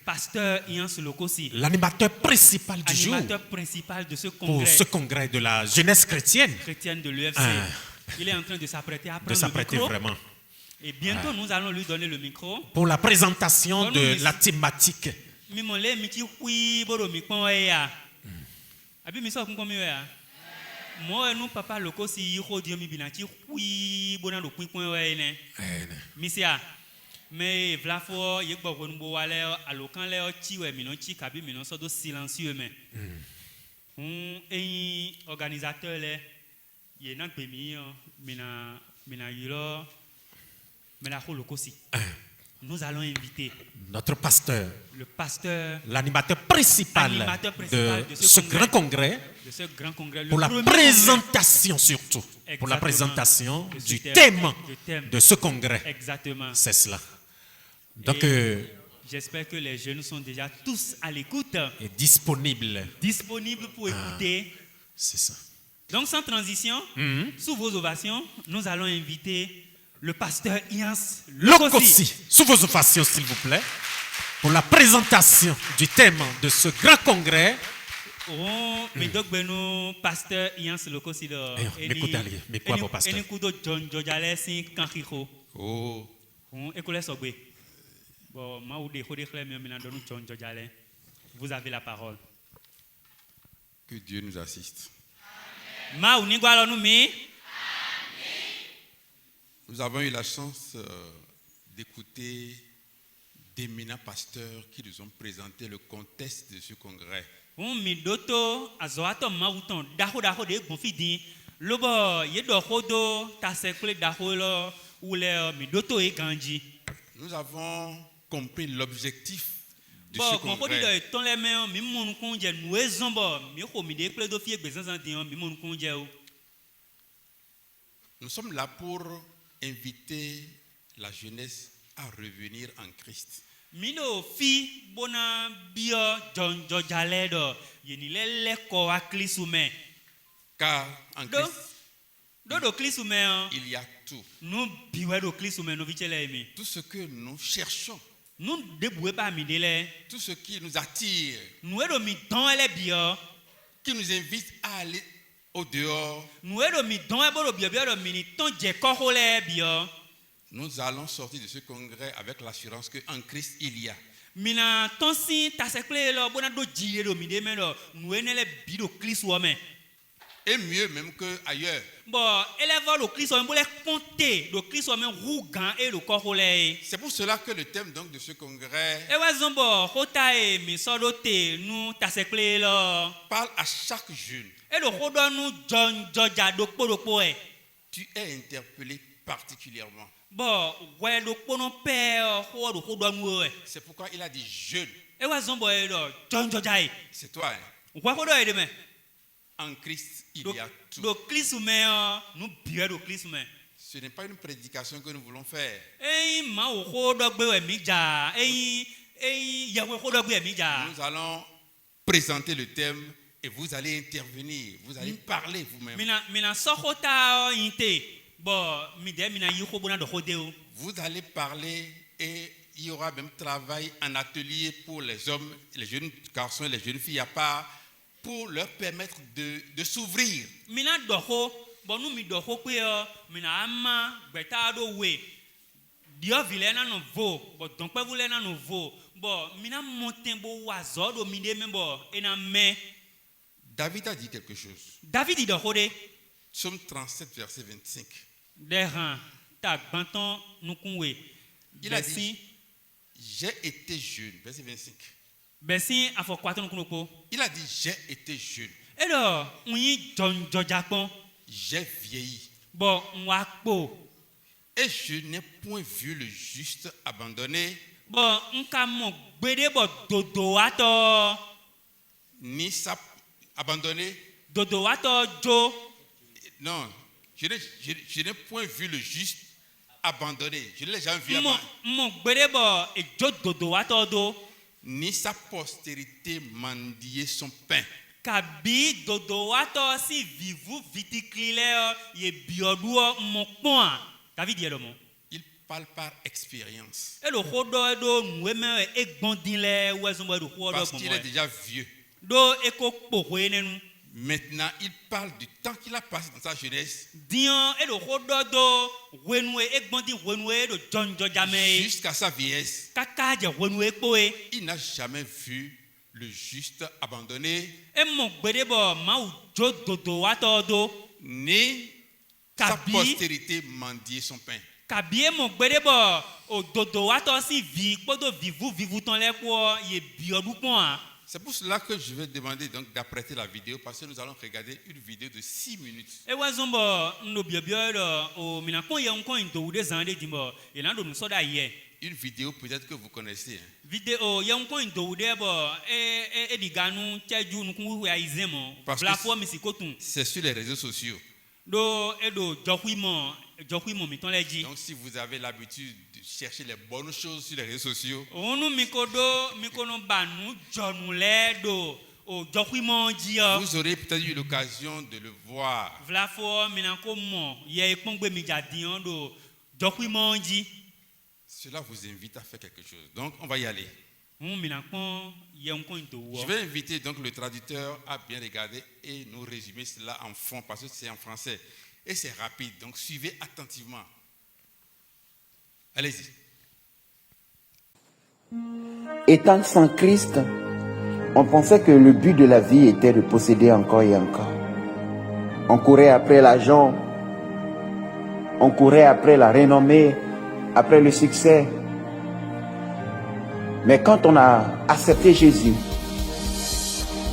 Pasteur Ian Solokosi, l'animateur principal du jour de ce pour congrès, ce congrès de la jeunesse chrétienne. De l'UFC. Il est en train de s'apprêter à prendre le micro. Vraiment. Et bientôt, nous allons lui donner le micro. Pour la présentation de la thématique. Moi, nous, papa, le co, si il faut dire, oui, bon, le point, Missia. Mais voilà, il y a beaucoup de gens à l'occasion, ils sont silencieux. Mais un organisateur, il y a un pays, nous allons inviter notre pasteur, le pasteur, l'animateur principal de ce grand congrès, pour la présentation surtout, pour la présentation du thème de ce congrès. Exactement. C'est cela. Donc, j'espère que les jeunes sont déjà tous à l'écoute et disponibles pour écouter. C'est ça. Donc, sans transition, sous vos ovations, nous allons inviter le pasteur Ian Lokosi. Sous vos ovations, s'il vous plaît, pour la présentation du thème de ce grand congrès. Mais donc, nous, pasteur Ian Lokosi, mais quoi, mon pasteur? Vous avez la parole. Que Dieu nous assiste. Nous avons eu la chance d'écouter d'éminents pasteurs qui nous ont présenté le contexte de ce congrès. Nous avons compris l'objectif de ce congrès. Nous sommes là pour inviter la jeunesse à revenir en Christ. Car en Christ, il y a tout. Tout ce que nous cherchons, tout ce qui nous attire, qui nous invite à aller au dehors, nous allons sortir de ce congrès avec l'assurance qu'en Christ il y a. Et mieux même qu'ailleurs. C'est pour cela que le thème donc de ce congrès parle à chaque jeune. Tu es interpellé particulièrement. C'est pourquoi il a dit jeune. C'est toi. Hein? En Christ, il y a tout. Ce n'est pas une prédication que nous voulons faire. Nous allons présenter le thème et vous allez intervenir. Vous allez parler vous-même. Vous allez parler et il y aura même travail en atelier pour les hommes, les jeunes garçons et les jeunes filles à part, pour leur permettre de s'ouvrir. David a dit quelque chose. Psaume 37, verset 25. Il a dit, j'ai été jeune. Verset 25. Il a dit, j'ai été jeune. J'ai vieilli. Et je n'ai point vu le juste abandonné, ni sa abandonné. Non, je n'ai point vu le juste abandonné. Je ne l'ai jamais vu abandonné. Ni sa postérité mendier son pain. Il parle par expérience. Parce qu'il est déjà vieux. Maintenant, il parle du temps qu'il a passé dans sa jeunesse. Jusqu'à sa vieillesse. Il n'a jamais vu le juste abandonné. Ni sa postérité mendier son pain. C'est pour cela que je vais demander donc d'apprêter la vidéo parce que nous allons regarder une vidéo de 6 minutes. Une vidéo peut-être que vous connaissez. Parce que c'est sur les réseaux sociaux. Donc si vous avez l'habitude de chercher les bonnes choses sur les réseaux sociaux, vous aurez peut-être eu l'occasion de le voir. Cela vous invite à faire quelque chose. Donc on va y aller. Je vais inviter donc le traducteur à bien regarder et nous résumer cela en fond parce que c'est en français et c'est rapide. Donc suivez attentivement. Allez-y. Étant sans Christ, on pensait que le but de la vie était de posséder encore et encore. On courait après l'argent, on courait après la renommée, après le succès. Mais quand on a accepté Jésus,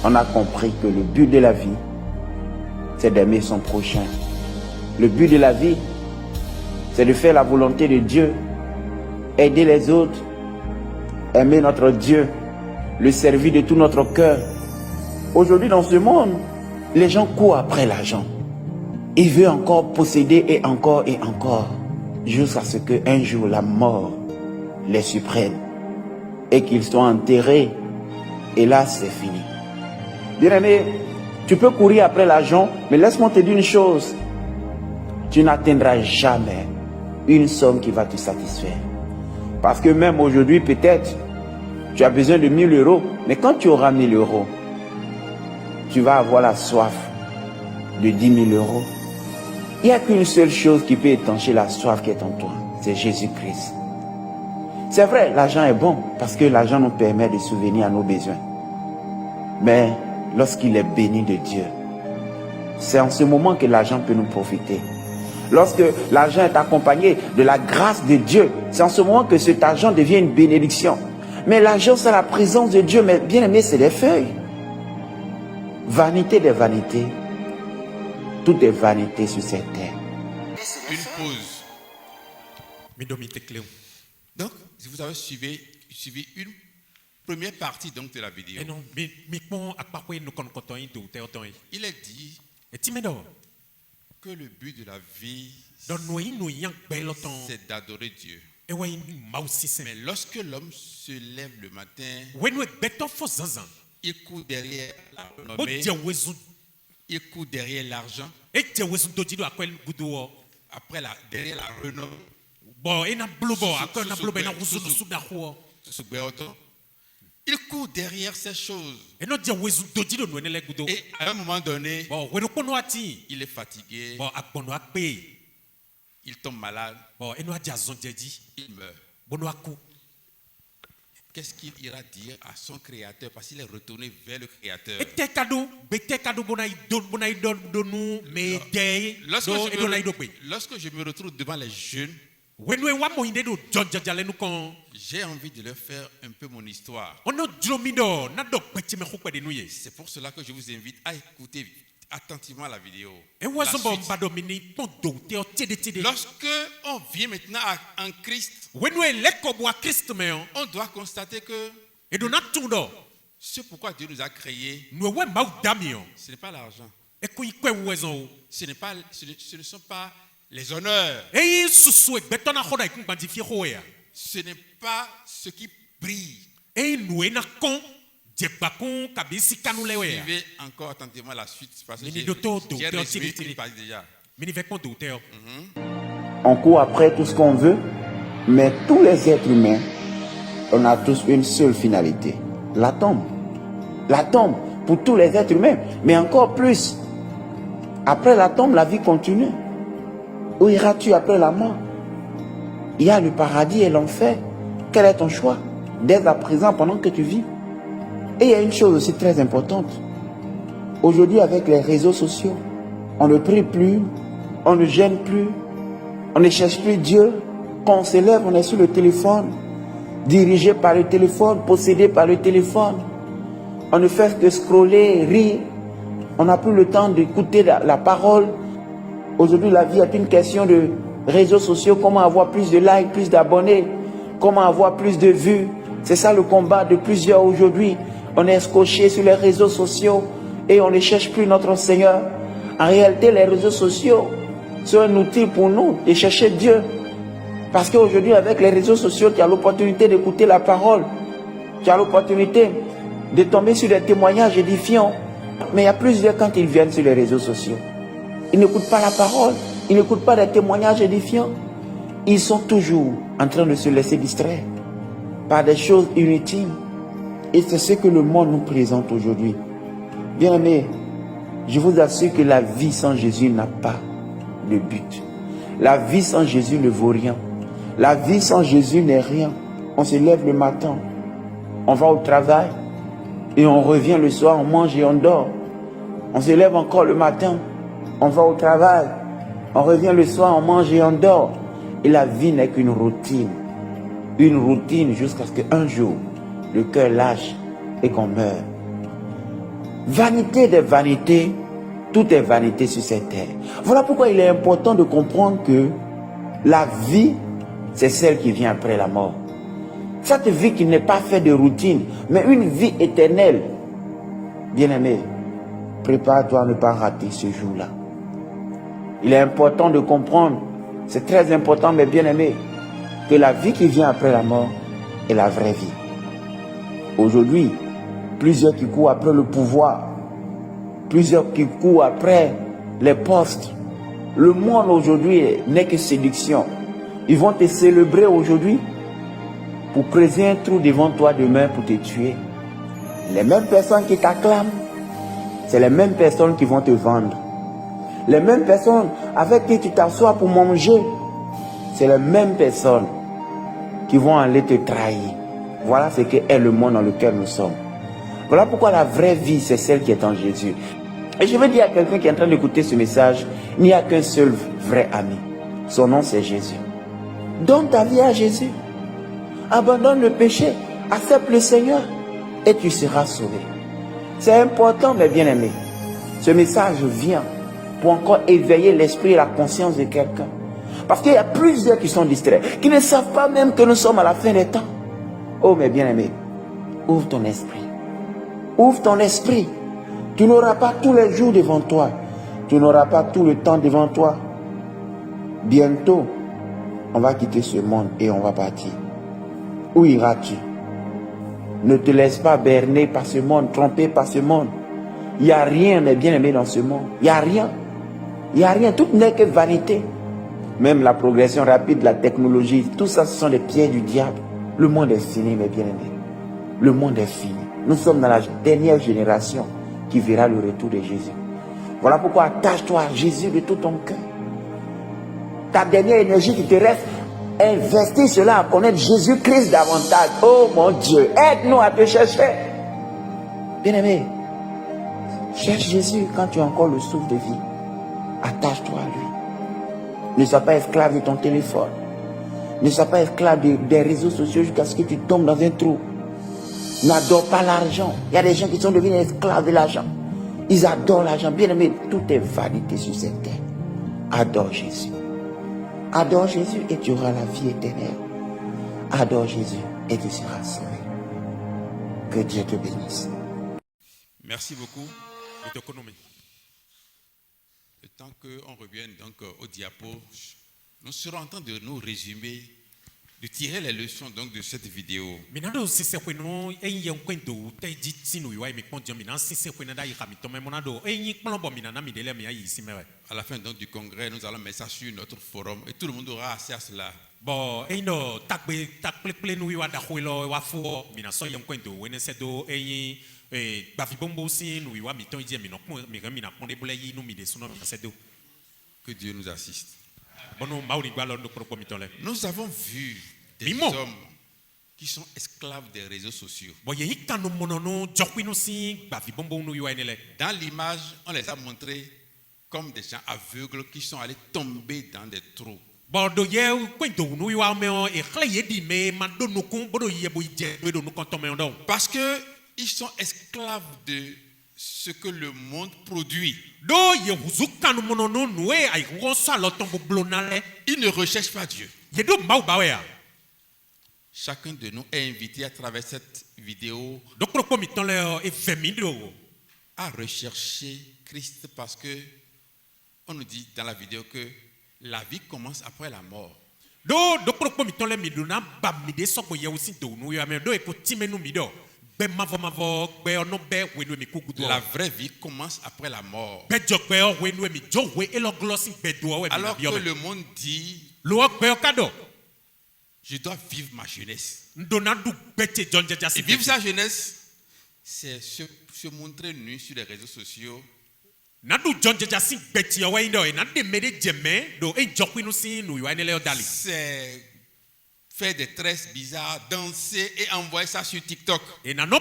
on a compris que le but de la vie, c'est d'aimer son prochain. Le but de la vie, c'est de faire la volonté de Dieu, aider les autres, aimer notre Dieu, le servir de tout notre cœur. Aujourd'hui, dans ce monde, les gens courent après l'argent. Ils veulent encore posséder et encore, jusqu'à ce qu'un jour la mort les surprenne et qu'ils soient enterrés. Et là, c'est fini. Bien-aimé, tu peux courir après l'argent, mais laisse-moi te dire une chose. Tu n'atteindras jamais une somme qui va te satisfaire. Parce que même aujourd'hui, peut-être, tu as besoin de 1000 euros. Mais quand tu auras 1000 euros, tu vas avoir la soif de 10 000 euros. Il n'y a qu'une seule chose qui peut étancher la soif qui est en toi. C'est Jésus-Christ. C'est vrai, l'argent est bon parce que l'argent nous permet de subvenir à nos besoins. Mais lorsqu'il est béni de Dieu, c'est en ce moment que l'argent peut nous profiter. Lorsque l'argent est accompagné de la grâce de Dieu, c'est en ce moment que cet argent devient une bénédiction. Mais l'argent, c'est la présence de Dieu. Mais bien aimé, c'est des feuilles. Vanité des vanités. Tout est vanité sur cette terre. Une pause. Donc, si vous avez suivi une première partie donc de la vidéo, il est dit que le but de la vie, c'est d'adorer Dieu. Mais lorsque l'homme se lève le matin, il court derrière la renommée, il court derrière l'argent, après derrière la renommée, il court derrière ces choses. Et à un moment donné, il est fatigué, il tombe malade, il meurt. Qu'est-ce qu'il ira dire à son créateur parce qu'il est retourné vers le créateur? Lorsque je me retrouve devant les jeunes, j'ai envie de leur faire un peu mon histoire. C'est pour cela que je vous invite à écouter attentivement la vidéo. Lorsque on vient maintenant en Christ, on doit constater que ce pourquoi Dieu nous a créés, ce n'est pas l'argent. Ce ne sont pas les honneurs. Ce n'est pas ce qui brille. Suivez encore attentivement la suite parce que j'ai résumé une partie déjà. On court après tout ce qu'on veut, Mais tous les êtres humains, on a tous une seule finalité, la tombe. La tombe pour tous les êtres humains, mais encore plus. Après la tombe, la vie continue. Où iras-tu après la mort? Il y a le paradis et l'enfer. Quel est ton choix? Dès à présent, pendant que tu vis. Et il y a une chose aussi très importante. Aujourd'hui, avec les réseaux sociaux, on ne prie plus, on ne gêne plus, on ne cherche plus Dieu. Quand on se lève, on est sur le téléphone, dirigé par le téléphone, possédé par le téléphone. On ne fait que scroller, rire. On n'a plus le temps d'écouter la parole. Aujourd'hui, la vie est une question de réseaux sociaux. Comment avoir plus de likes, plus d'abonnés? Comment avoir plus de vues? C'est ça le combat de plusieurs aujourd'hui. On est scotché sur les réseaux sociaux et on ne cherche plus notre Seigneur. En réalité, les réseaux sociaux sont un outil pour nous de chercher Dieu. Parce qu'aujourd'hui, avec les réseaux sociaux, tu as l'opportunité d'écouter la parole. Tu as l'opportunité de tomber sur des témoignages édifiants. Mais il y a plusieurs quand ils viennent sur les réseaux sociaux. Ils n'écoutent pas la parole. Ils n'écoutent pas des témoignages édifiants. Ils sont toujours en train de se laisser distraire par des choses inutiles. Et c'est ce que le monde nous présente aujourd'hui. Bien-aimés, je vous assure que la vie sans Jésus n'a pas de but. La vie sans Jésus ne vaut rien. La vie sans Jésus n'est rien. On se lève le matin, on va au travail et on revient le soir, on mange et on dort. On se lève encore le matin, on va au travail, on revient le soir, on mange et on dort. Et la vie n'est qu'une routine. Une routine jusqu'à ce qu'un jour, le cœur lâche et qu'on meure. Vanité des vanités, tout est vanité sur cette terre. Voilà pourquoi il est important de comprendre que la vie, c'est celle qui vient après la mort. Cette vie qui n'est pas faite de routine, mais une vie éternelle. Bien-aimé, prépare-toi à ne pas rater ce jour-là. Il est important de comprendre, c'est très important, mais bien-aimé, que la vie qui vient après la mort est la vraie vie. Aujourd'hui, plusieurs qui courent après le pouvoir, plusieurs qui courent après les postes. Le monde aujourd'hui n'est que séduction. Ils vont te célébrer aujourd'hui pour creuser un trou devant toi demain pour te tuer. Les mêmes personnes qui t'acclament, c'est les mêmes personnes qui vont te vendre. Les mêmes personnes avec qui tu t'assois pour manger, c'est les mêmes personnes qui vont aller te trahir. Voilà ce qu'est le monde dans lequel nous sommes. Voilà pourquoi la vraie vie, c'est celle qui est en Jésus. Et je veux dire à quelqu'un qui est en train d'écouter ce message, il n'y a qu'un seul vrai ami. Son nom, c'est Jésus. Donne ta vie à Jésus. Abandonne le péché. Accepte le Seigneur et tu seras sauvé. C'est important, mes bien-aimés. Ce message vient pour encore éveiller l'esprit et la conscience de quelqu'un. Parce qu'il y a plusieurs qui sont distraits, qui ne savent pas même que nous sommes à la fin des temps. Oh, mes bien-aimés, ouvre ton esprit. Ouvre ton esprit. Tu n'auras pas tous les jours devant toi. Tu n'auras pas tout le temps devant toi. Bientôt, on va quitter ce monde et on va partir. Où iras-tu? Ne te laisse pas berner par ce monde, tromper par ce monde. Il n'y a rien, mes bien-aimés, dans ce monde. Il n'y a rien. Il n'y a rien. Tout n'est que vanité. Même la progression rapide de la technologie, tout ça, ce sont les pieds du diable. Le monde est fini, mes bien-aimés. Le monde est fini. Nous sommes dans la dernière génération qui verra le retour de Jésus. Voilà pourquoi attache-toi à Jésus de tout ton cœur. Ta dernière énergie qui te reste, investis cela à connaître Jésus-Christ davantage. Oh mon Dieu, aide-nous à te chercher. Bien-aimé, cherche Jésus quand tu as encore le souffle de vie. Attache-toi à lui. Ne sois pas esclave de ton téléphone. Ne sois pas esclave des réseaux sociaux jusqu'à ce que tu tombes dans un trou. N'adore pas l'argent. Il y a des gens qui sont devenus esclaves de l'argent. Ils adorent l'argent. Bien aimé, tout est vanité sur cette terre. Adore Jésus. Adore Jésus et tu auras la vie éternelle. Adore Jésus et tu seras sauvé. Que Dieu te bénisse. Merci beaucoup. Le temps qu'on revienne donc au diapo, nous serons en train de nous résumer, de tirer les leçons donc de cette vidéo. À la fin donc du congrès, nous allons mettre ça sur notre forum et tout le monde aura accès à cela. Bon, et no takple ple nous wa da khwelo wa fo mina so yem kwendo wene sedo eyin bavi bombo si nous wa mi ton idie mi no mina ponde bole yi nous mi de sono mina sedo. Que Dieu nous assiste. Nous avons vu des hommes qui sont esclaves des réseaux sociaux. Dans l'image, on les a montrés comme des gens aveugles qui sont allés tomber dans des trous. Parce qu'ils sont esclaves de ce que le monde produit. Ils ne recherchent pas Dieu. Chacun de nous est invité à travers cette vidéo à rechercher Christ, parce que on nous dit dans la vidéo que la vie commence après la mort. La vraie vie commence après la mort. Alors que le monde dit, je dois vivre ma jeunesse. Et vivre sa jeunesse, c'est se montrer nu sur les réseaux sociaux. C'est faire des tresses bizarres, danser et envoyer ça sur TikTok. Mais on ne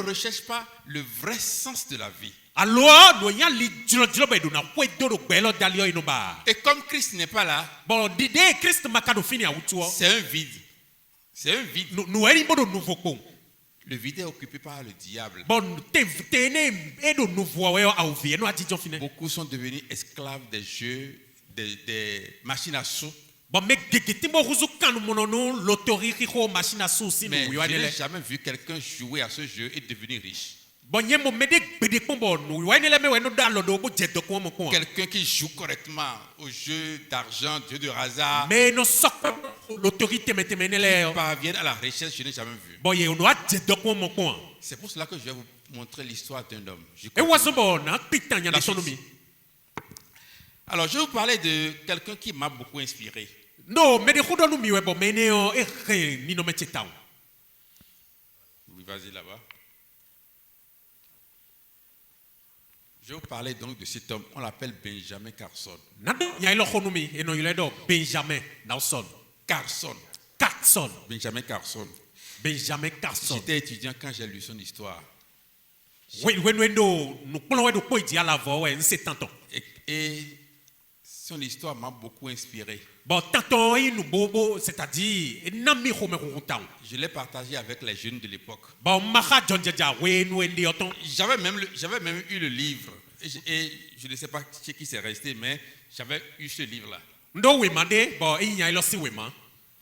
recherche pas le vrai sens de la vie. Et comme Christ n'est pas là, c'est un vide. C'est un vide. Le vide est occupé par le diable. Beaucoup sont devenus esclaves des jeux, des machines à sous. Mais je n'ai jamais vu quelqu'un jouer à ce jeu et devenir riche. Quelqu'un qui joue correctement au jeu d'argent, jeu de hasard, parvient à la richesse, je n'ai jamais vu. C'est pour cela que je vais vous montrer l'histoire d'un homme. Alors, je vais vous parler de quelqu'un qui m'a beaucoup inspiré. Oui, vas-y là-bas. Je vais vous parler donc de cet homme. On l'appelle Benjamin Carson. Benjamin Carson. J'étais étudiant quand j'ai lu son histoire. Et son histoire m'a beaucoup inspiré. Je l'ai partagé avec les jeunes de l'époque. J'avais même eu le livre. Et je ne sais pas ce qui s'est resté, mais j'avais eu ce livre-là. Le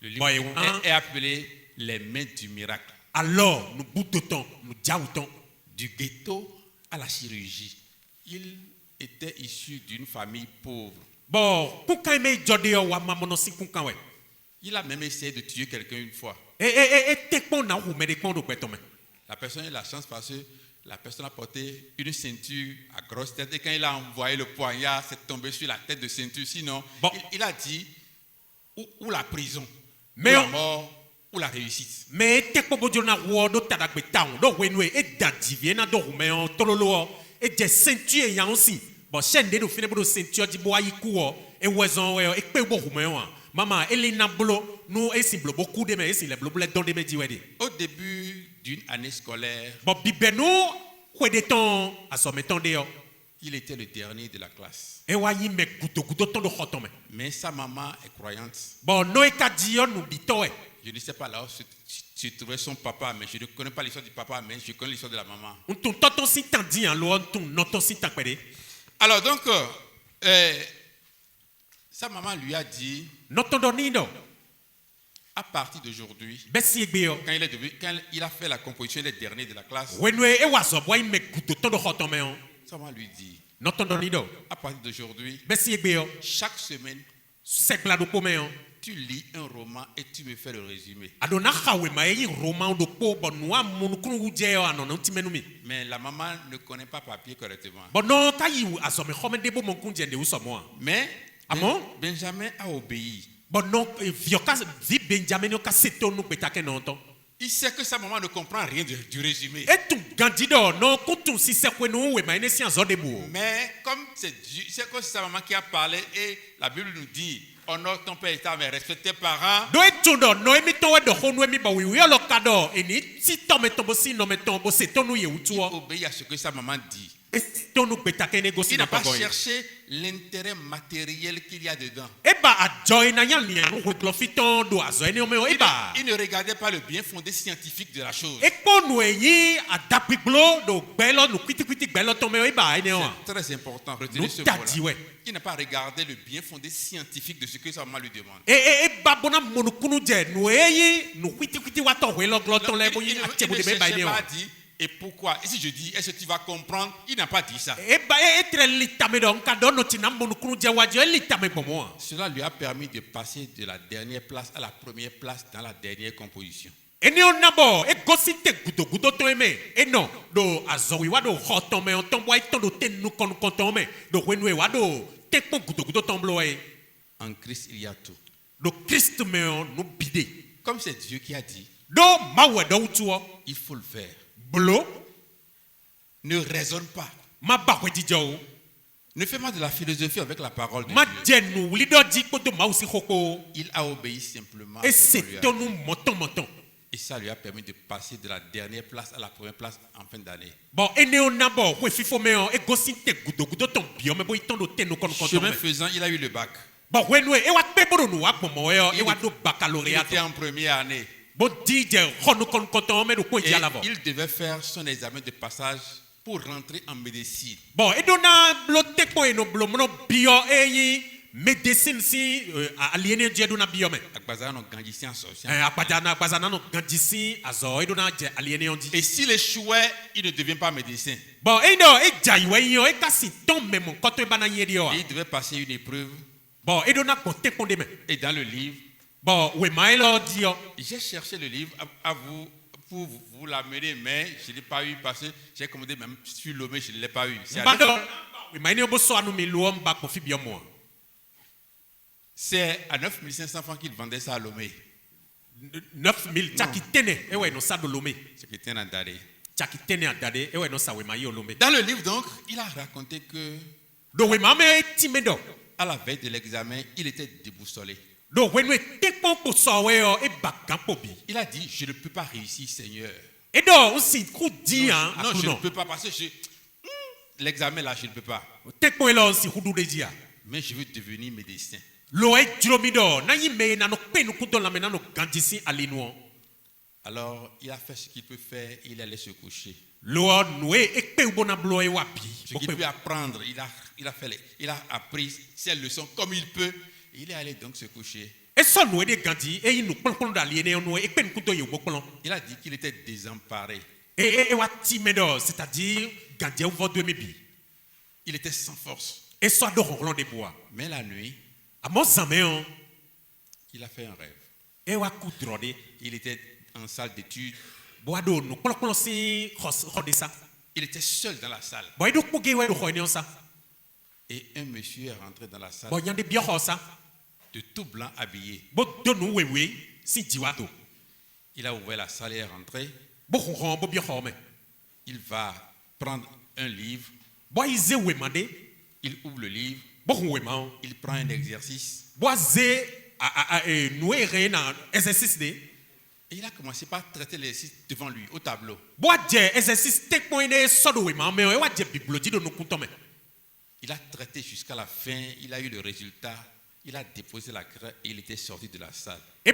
livre est appelé Les mains du miracle. Alors, du ghetto à la chirurgie. Il était issu d'une famille pauvre. Il a même essayé de tuer quelqu'un une fois. La personne a eu la chance parce que la personne a porté une ceinture à grosse tête, et quand il a envoyé le poignard, c'est tombé sur la tête de ceinture. Sinon, il a dit ou la prison, ou la mort, ou la réussite. Au début d'une année scolaire, il était le dernier de la classe. Mais sa maman est croyante. Je ne sais pas là où se trouvait son papa, mais je ne connais pas l'histoire du papa, mais je connais l'histoire de la maman. Alors donc, sa maman lui a dit, à partir d'aujourd'hui, quand il a fait la composition des derniers de la classe, sa maman lui dit, à partir d'aujourd'hui, chaque semaine, Tu lis un roman et tu me fais le résumé. Mais la maman ne connaît pas papier correctement. Mais Benjamin a obéi. Il sait que sa maman ne comprend rien du résumé. Mais comme c'est sa maman qui a parlé et la Bible nous dit honore ton père et ta mère, respecte tes parents. Il obéit à ce que sa maman dit. Il n'a pas cherché l'intérêt matériel qu'il y a dedans. Il ne regardait pas le bien fondé scientifique de la chose. C'est très important. Retenez ce mot-là. Il n'a pas regardé le bien fondé scientifique de ce que sa maman lui demande. Il ne cherchait pas à dire et pourquoi. Et si je dis, est-ce que tu vas comprendre? Il n'a pas dit ça. Cela lui a permis de passer de la dernière place à la première place dans la dernière composition. En Christ, il y a tout. Comme c'est Dieu qui a dit, il faut le faire. Ne raisonne pas. Ne fais pas de la philosophie avec la parole de Dieu. Il a obéi simplement. Et ça lui a permis de passer de la dernière place à la première place en fin d'année. Chemin faisant, il a eu le bac. Il était en première année. Et il devait faire son examen de passage pour rentrer en médecine. Et s'il échouait, il ne devient pas médecin. Il devait passer une épreuve. Et dans le livre, j'ai cherché le livre pour vous l'amener, mais je ne l'ai pas eu parce que j'ai commandé même sur Lomé, je ne l'ai pas eu. C'est à 9500 francs qu'il vendait ça à Lomé. 9000 Dans le livre donc, il a raconté que à la veille de l'examen, il était déboussolé. Il a dit, je ne peux pas réussir, Seigneur. Non, je ne peux pas passer. L'examen là, je ne peux pas. Mais je veux devenir médecin. Alors, il a fait ce qu'il peut faire, il allait se coucher. Ce qu'il peut apprendre, il a appris ses leçons comme il peut. Il est allé donc se coucher. Il a dit qu'il était désemparé. Il était sans force. Mais la nuit, il a fait un rêve. Il était en salle d'études. Il était seul dans la salle. Et un monsieur est rentré dans la salle, de tout blanc habillé. Il a ouvert la salle et est rentré. Il va prendre un livre. Il ouvre le livre. Il prend un exercice. Et il a commencé par traiter l'exercice devant lui, au tableau. Il a traité jusqu'à la fin, il a eu le résultat, il a déposé la craie et il était sorti de la salle. Et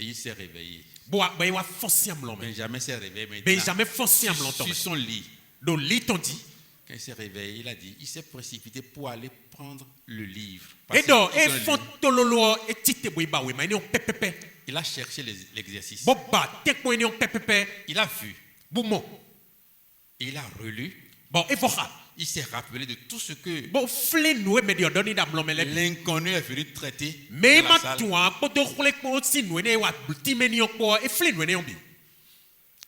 il s'est réveillé. Benjamin s'est réveillé maintenant sur son lit. Quand il s'est réveillé, il a dit, il s'est précipité pour aller prendre le livre. Il a cherché l'exercice. Il a vu. Et il a relu. il s'est rappelé de tout ce que l'inconnu est venu traiter dans la salle.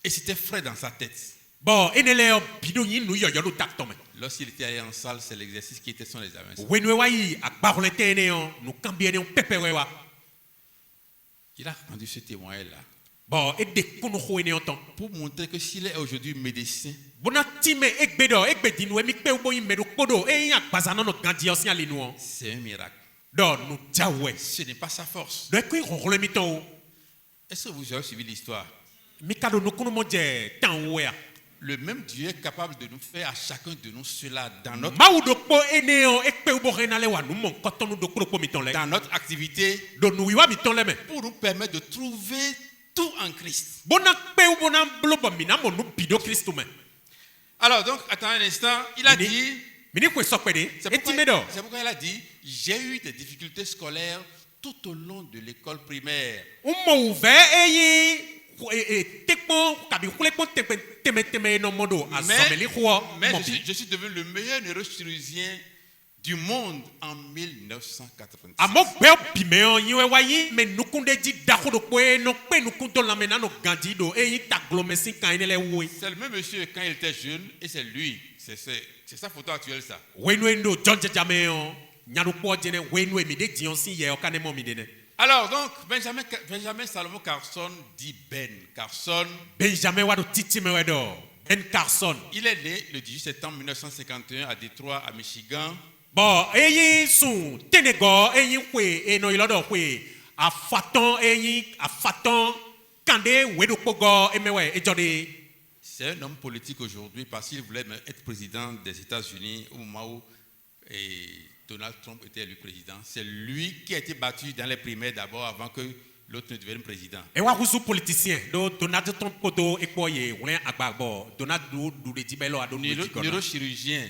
Et c'était frais dans sa tête. Lorsqu'il était allé en salle, c'est l'exercice qui était son examen. Il a rendu ce témoignage-là pour montrer que s'il est aujourd'hui médecin, c'est un miracle. Ce n'est pas sa force. Est-ce que vous avez suivi l'histoire? Le même Dieu est capable de nous faire à chacun de nous cela dans notre activité pour nous permettre de trouver tout en Christ. Alors donc, attends un instant, il a dit, c'est pourquoi il a dit, j'ai eu des difficultés scolaires tout au long de l'école primaire. Mais je suis devenu le meilleur neurochirurgien du monde en 1986. C'est le même monsieur quand il était jeune et c'est lui. C'est sa photo actuelle, ça. Alors donc, Benjamin Salomon Carson dit Ben Carson. Ben Carson. Il est né le 18 septembre 1951 à Détroit, à Michigan. C'est un homme politique aujourd'hui parce qu'il voulait être président des États-Unis au moment où Donald Trump était élu président. C'est lui qui a été battu dans les primaires d'abord avant que l'autre ne devienne président. Neurochirurgien.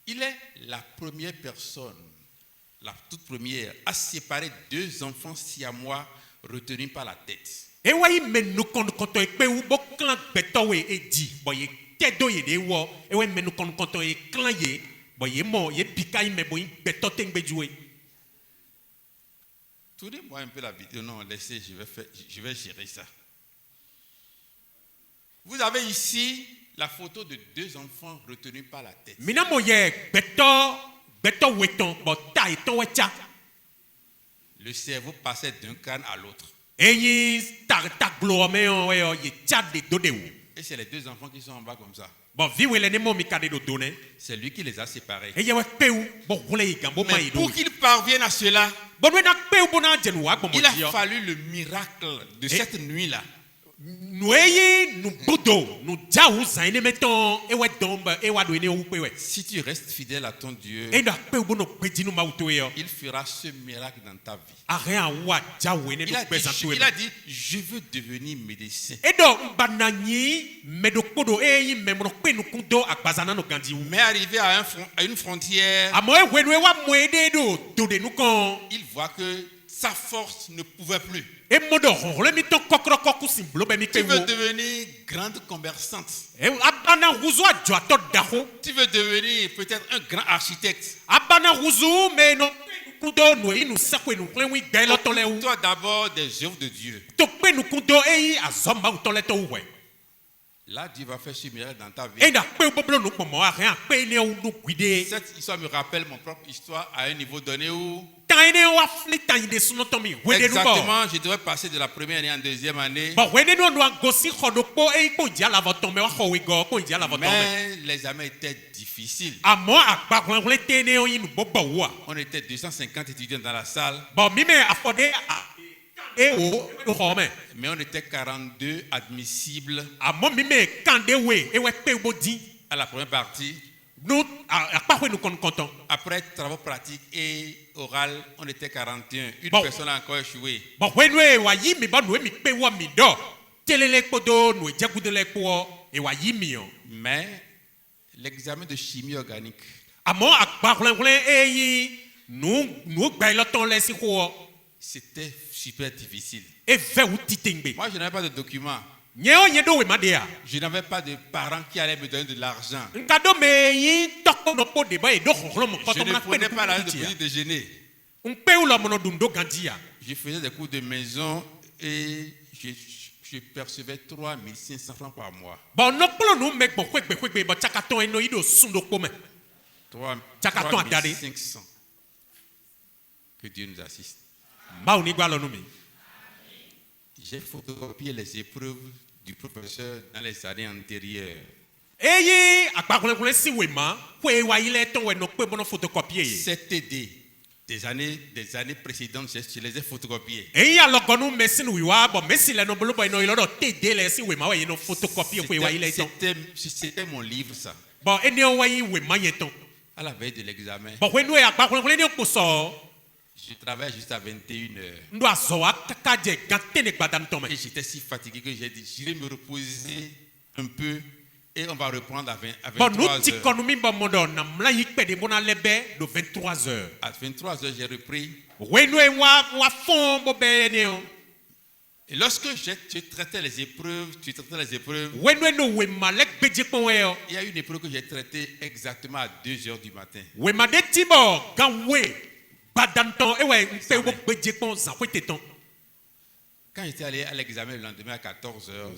Il est la première personne, la toute première, à séparer deux enfants siamois retenus par la tête. Tournez-moi un peu la vidéo. Non, laissez, je vais gérer ça. Vous avez ici la photo de deux enfants retenus par la tête. Le cerveau passait d'un crâne à l'autre. Et c'est les deux enfants qui sont en bas comme ça. C'est lui qui les a séparés. Mais pour qu'ils parviennent à cela, il a fallu le miracle de cette nuit-là. Si tu restes fidèle à ton Dieu, il fera ce miracle dans ta vie. Il a dit, je veux devenir médecin. Mais arrivé à une frontière, il voit que sa force ne pouvait plus. Tu veux devenir grande commerçante. Tu veux devenir peut-être un grand architecte. Toi d'abord des œuvres de Dieu. Là, Dieu va faire ce miracle dans ta vie. Cette histoire me rappelle mon propre histoire à un niveau donné où exactement, je devrais passer de la première année en deuxième année. Mais l'examen était difficile. On était 250 étudiants dans la salle. Mais on était 42 admissibles à la première partie. Après travaux pratiques et oral, on était 41. Une personne a encore échoué. Mais l'examen de chimie organique, c'était super difficile. Moi, je n'avais pas de documents. Je n'avais pas de parents qui allaient me donner de l'argent. Je ne prenais pas l'argent de petit déjeuner. Je faisais des cours de maison et je percevais 3 500 francs par mois. 3 500. Que Dieu nous assiste. J'ai photocopié les épreuves du professeur dans les années antérieures. CTD des années précédentes, je les ai photocopiés. C'était mon livre, ça. À la veille de l'examen, je travaillais juste à 21h. Et j'étais si fatigué que j'ai dit, je vais me reposer un peu et on va reprendre à 23h. À 23h, j'ai repris. Et lorsque tu traitais les épreuves, il y a une épreuve que j'ai traitée exactement à 2h du matin. Quand j'étais allé à l'examen le lendemain à 14h,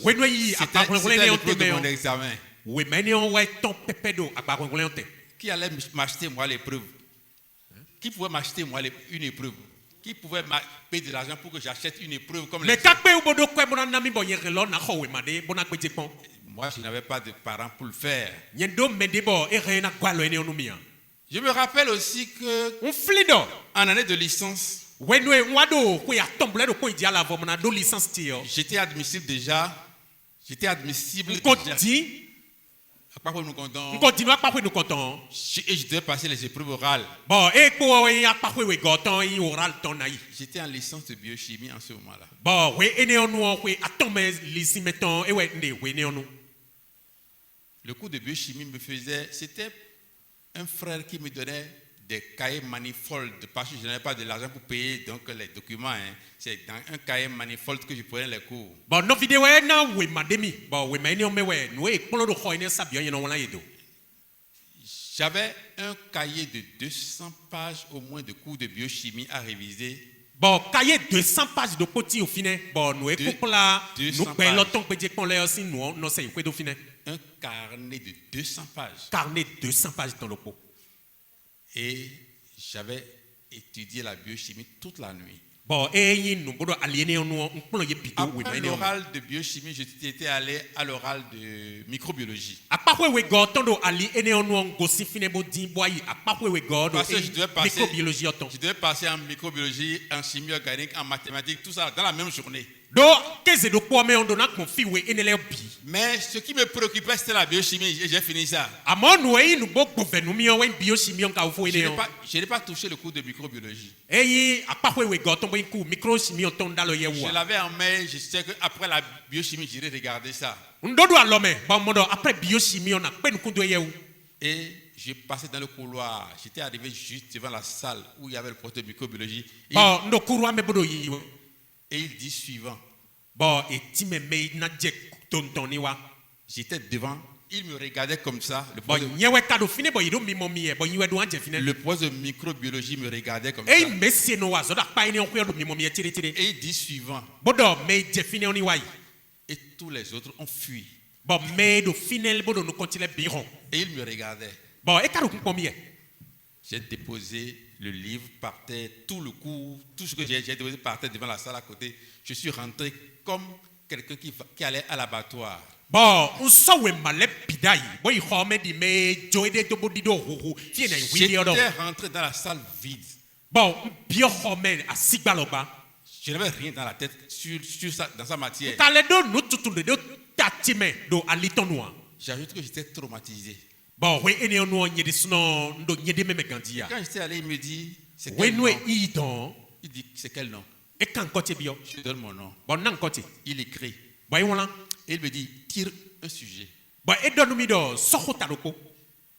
c'était l'épreuve de mon examen. Qui allait m'acheter moi l'épreuve? Qui pouvait m'acheter moi une épreuve? Qui pouvait payer de l'argent pour que j'achète une épreuve comme les autres? Moi, je n'avais pas de parents pour le faire. Je me rappelle aussi que en année de licence, j'étais admissible déjà. Et je devais passer les épreuves orales. J'étais en licence de biochimie en ce moment-là. Le cours de biochimie me faisait... C'était un frère qui me donnait des cahiers manifolds parce que je n'avais pas de l'argent pour payer donc les documents. C'est dans un cahier manifold que je prenais les cours. J'avais un cahier de 200 pages au moins de cours de biochimie à réviser. Cahier 200 pages de petit au final. Un carnet de 200 pages. Carnet 200 pages dans le pot. Et j'avais étudié la biochimie toute la nuit. Après l'oral de biochimie, j'étais allé à l'oral de microbiologie. Parce que je devais passer en microbiologie, en chimie organique, en mathématiques, tout ça dans la même journée. Mais ce qui me préoccupait, c'était la biochimie et j'ai fini ça. Je n'ai pas touché le cours de microbiologie. Je l'avais en main, je sais qu'après la biochimie, j'irai regarder ça. Et j'ai passé dans le couloir. J'étais arrivé juste devant la salle où il y avait le professeur de microbiologie. Et il dit suivant. J'étais devant, il me regardait comme ça. Le professeur de microbiologie me regardait comme ça. Et il dit suivant. Et tous les autres ont fui. Et il me regardait. J'ai déposé le livre par terre, tout le cours, tout ce que j'ai déposé par terre devant la salle à côté. Je suis rentré comme quelqu'un qui allait à l'abattoir. J'étais rentré dans la salle vide. Je n'avais rien dans la tête dans sa matière. J'ajoute que j'étais traumatisé. Quand j'étais allé, il me dit, c'est quel nom? Il dit, c'est quel nom? Je donne mon nom. Il écrit. Et il me dit, tire un sujet.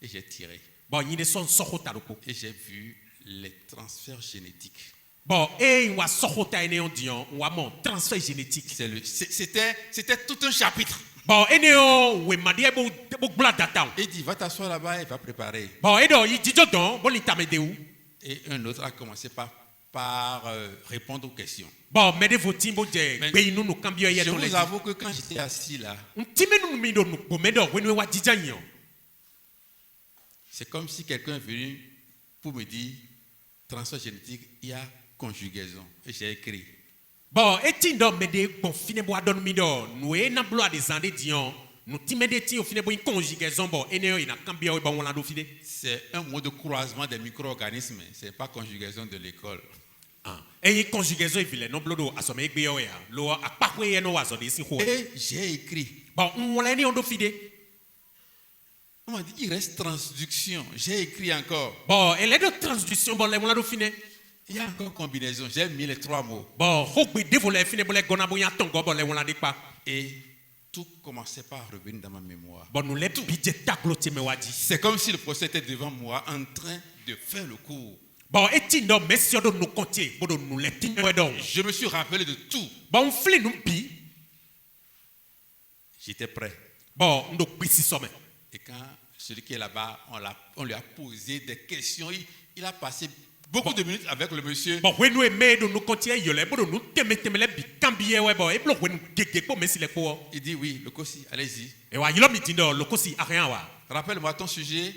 Et j'ai tiré. Et j'ai vu les transferts génétiques. Bon, et on va sortir on dit on va mon transfert génétique. C'était tout un chapitre. Bon, et on ouais m'a dit il dit va t'asseoir là-bas et va préparer. Bon, et donc il dit donc bon il t'a mis où? Et un autre a commencé par répondre aux questions. Bon, mais de vos timbo je vous avoue que quand j'étais assis là, c'est comme si quelqu'un est venu pour me dire transfert génétique, il y a conjugaison. Et j'ai écrit. Bon, et tu n'as pas de bon fine bois dans le midor. Nous et n'a pas des années dion. Nous t'imé des tirs au final pour une conjugaison. Bon, et il n'a qu'un bien bon on l'a d'office. C'est un mot de croisement des micro-organismes. C'est pas conjugaison de l'école. Et une conjugaison est vilaine. Non blodo assommé bien ouais. L'eau a pas quoi no aso des si. Et j'ai écrit. Bon, on l'a dit on d'office. On m'a dit il reste transduction. J'ai écrit encore. Bon, elle est de transduction. Bon, on l'a d'office. Il y a encore combinaison. J'ai mis les 3 mots. Bon, et tout commençait par revenir dans ma mémoire. Bon, nous c'est comme si le procès était devant moi en train de faire le cours. Bon, et tu nous messieurs de nous compter, bon nous les je me suis rappelé de tout. Bon, flé nous pi. J'étais prêt. Bon, nous pisi sommet. Et quand celui qui est là-bas, on lui a posé des questions, il a passé beaucoup de minutes avec le monsieur. Bon, when nous aimons nous continuer yole, bon nous temer bi cambier ouais bon et bloc when gege po messi le ko. Il dit oui, le kosi, allez-y. Et wa yilo mitindo le kosi a rien wa. Rappelle-moi ton sujet.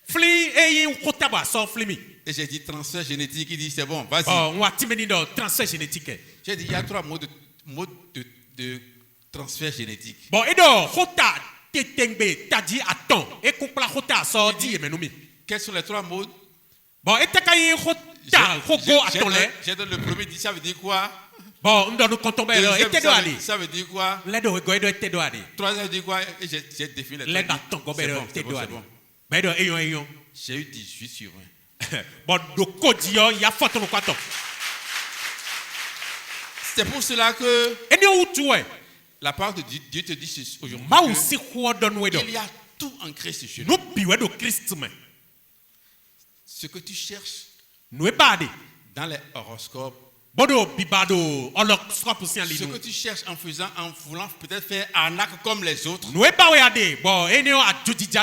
Fli et yin kota ba so flimi. Et j'ai dit transfert génétique, il dit c'est bon, vas-y. Oh, on va timeni do transfert génétique. J'ai dit il y a 3 mots de transfert génétique. Bon, et do kota tetengbe tadi aton et kupla kota so di menumi. Quels sont les 3 mots? Bon, et t'as j'ai donné le premier, ça veut dire quoi? Bon, on doit nous contomber. Ça veut dire quoi? Troisième, ça veut dire quoi? Et j'ai défini les 3. C'est bon. J'ai eu 18 sur 20. Bon, c'est pour cela que la parole de Dieu te dit aujourd'hui qu'il y a tout en Christ chez nous. Ce que tu cherches dans les horoscopes, ce que tu cherches en voulant peut-être faire arnaque comme les autres. On te dit que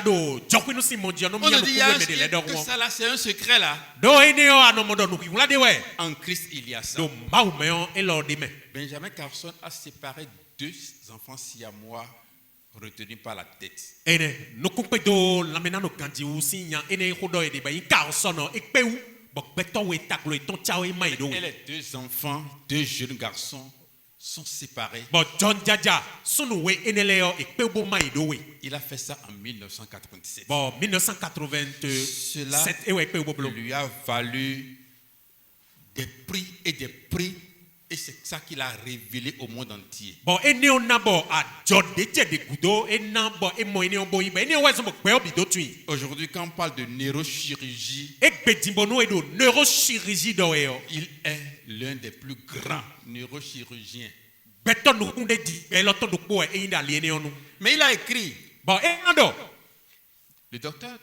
ça là c'est un secret là. En Christ il y a ça. Benjamin Carson a séparé 2 enfants siamois retenus par la tête. Et les 2 enfants, 2 jeunes garçons sont séparés. Il a fait ça en 1987. Bon, 1987. Cela lui a valu des prix et des prix. Et c'est ça qu'il a révélé au monde entier. Aujourd'hui, quand on parle de neurochirurgie, il est l'un des plus grands neurochirurgiens. Mais il a écrit. Le docteur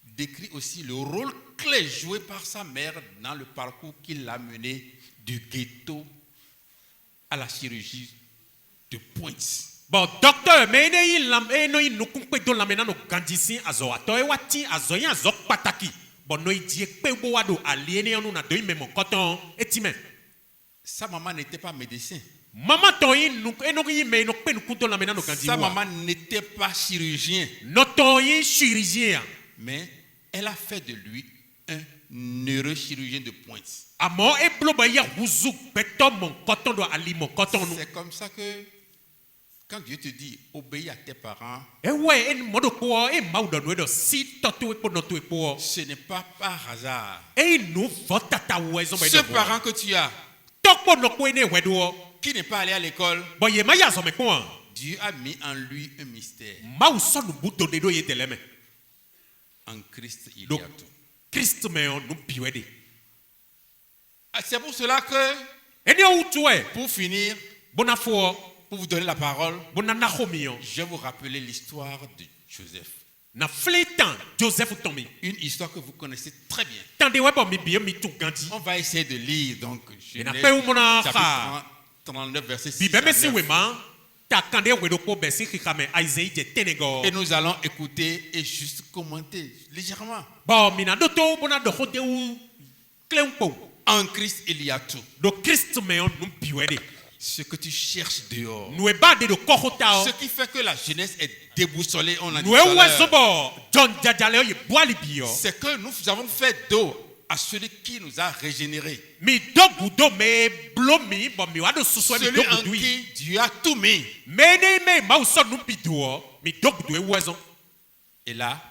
décrit aussi le rôle clé joué par sa mère dans le parcours qu'il a mené du ghetto à la chirurgie de pointe. Bon, docteur, mais il nous compte la mena no gandisi azo ato e wati azo yan azo pataki. Bon, no idie pe boado aliéné on na deux même coton etime. Sa maman n'était pas médecin. Maman toyi nous enoki me no pe nous compte la mena no gandisi. Sa maman n'était pas chirurgien. Notoyi chirurgien. Mais elle a fait de lui un neurochirurgien de pointe. C'est comme ça que quand Dieu te dit obéis à tes parents, ce n'est pas par hasard. Ce parent que tu as, qui n'est pas allé à l'école, Dieu a mis en lui un mystère. En Christ, il y a tout. C'est pour cela que, pour finir, pour vous donner la parole, je vais vous rappeler l'histoire de Joseph. Une histoire que vous connaissez très bien. On va essayer de lire donc Genèse chapitre 39 verset 6 à 9. Et nous allons écouter et juste commenter légèrement. En Christ, il y a tout. Ce que tu cherches dehors. Ce qui fait que la jeunesse est déboussolée, on a dit c'est que nous avons fait dos à celui qui nous a régénérés. Celui en qui Dieu a tout mis. Et là,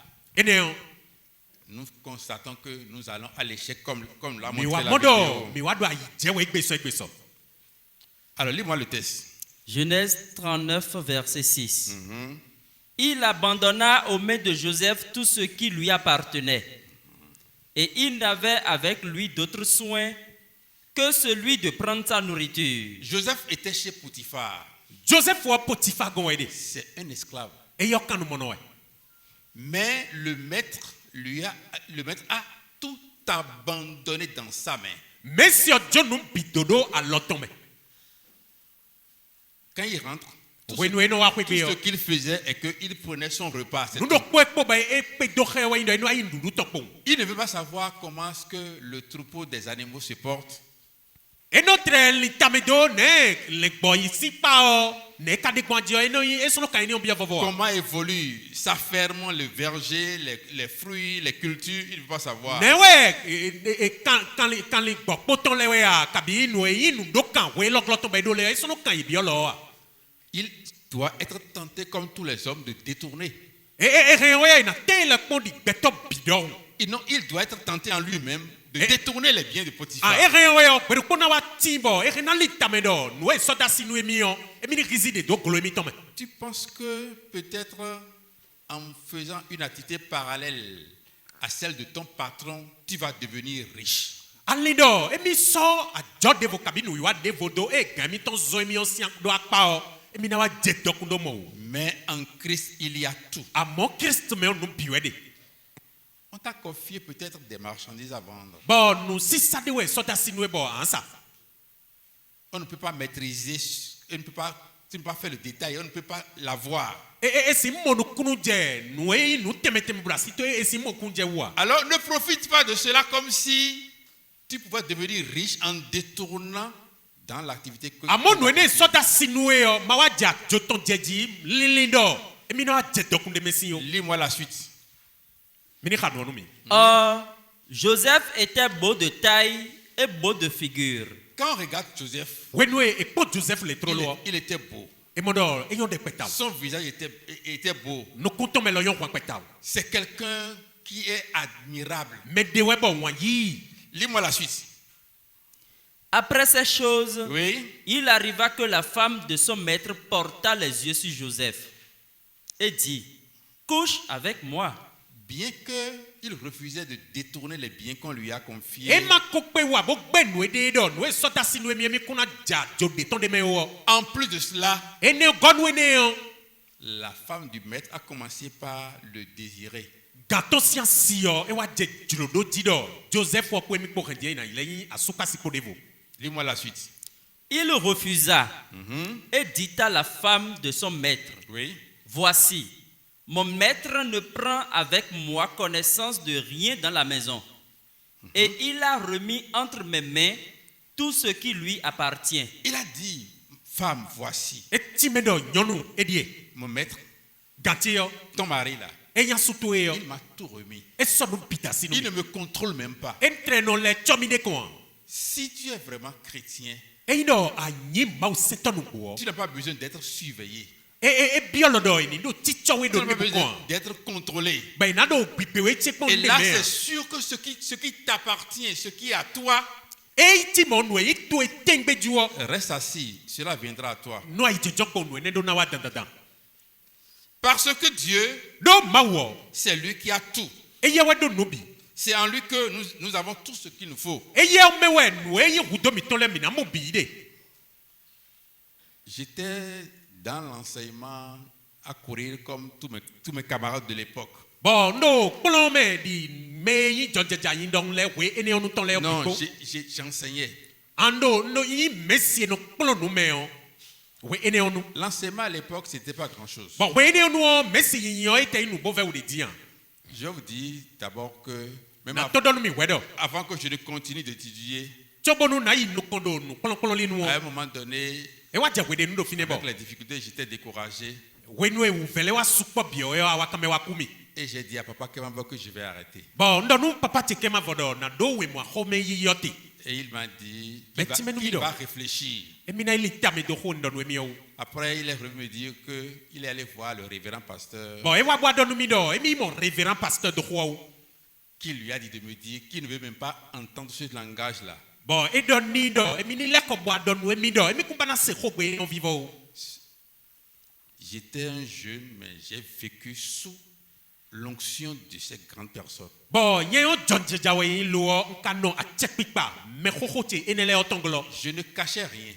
nous constatons que nous allons à l'échec comme l'a montré la vidéo. Alors, lis-moi le texte. Genèse 39, verset 6. Il abandonna aux mains de Joseph tout ce qui lui appartenait. Et il n'avait avec lui d'autre soin que celui de prendre sa nourriture. Joseph était chez Potiphar. C'est un esclave. Mais le maître a tout abandonné dans sa main. Quand il rentre, tout ce qu'il faisait est qu'il prenait son repas. Il ne veut pas savoir comment est-ce que le troupeau des animaux se porte. Comment évolue sa ferme, le verger, les fruits, les cultures, il ne veut pas savoir. Il doit être tenté comme tous les hommes de détourner. Non, il doit être tenté en lui-même de détourner les biens de Potiphar. Tu penses que peut-être en faisant une activité parallèle à celle de ton patron, tu vas devenir riche? Mais en Christ, il y a tout. On t'a confié peut-être des marchandises à vendre. On ne peut pas maîtriser, tu ne peux pas faire le détail, on ne peut pas l'avoir. Alors ne profite pas de cela comme si tu pouvais devenir riche en détournant dans l'activité que tu as. Lis-moi la suite. Joseph était beau de taille et beau de figure. Quand on regarde Joseph, il était beau. Son visage était beau. C'est quelqu'un qui est admirable. Lis-moi la suite. Après ces choses, il arriva que la femme de son maître porta les yeux sur Joseph et dit: couche avec moi. Bien qu'il refusait de détourner les biens qu'on lui a confiés, en plus de cela, la femme du maître a commencé par le désirer. Lis-moi la suite. Il refusa et dit à la femme de son maître: voici, mon maître ne prend avec moi connaissance de rien dans la maison. Et il a remis entre mes mains tout ce qui lui appartient. Il a dit: femme, voici. Mon maître, ton mari là, il m'a tout remis. Il ne me contrôle même pas. Si tu es vraiment chrétien, tu n'as pas besoin d'être surveillé. Tu n'as pas besoin d'être contrôlé. Et là, c'est sûr que ce qui t'appartient, ce qui est à toi, reste assis, cela viendra à toi. Parce que Dieu, c'est lui qui a tout. C'est en lui que nous avons tout ce qu'il nous faut. J'étais dans l'enseignement à courir comme tous mes camarades de l'époque. Bon, no, plomb mais di mais non, j'enseignais. L'enseignement à l'époque, c'était pas grand-chose. Je vous dis d'abord que même avant que je ne continue d'étudier, à un moment donné, avec les difficultés, j'étais découragé. Et j'ai dit à papa que je vais arrêter. Et il m'a dit qu'il va réfléchir. Après, il est revenu me dire qu'il est allé voir le révérend pasteur. Qui lui a dit de me dire qu'il ne veut même pas entendre ce langage-là. J'étais un jeune, mais j'ai vécu sous l'onction de ces grandes personnes. Je ne cachais rien.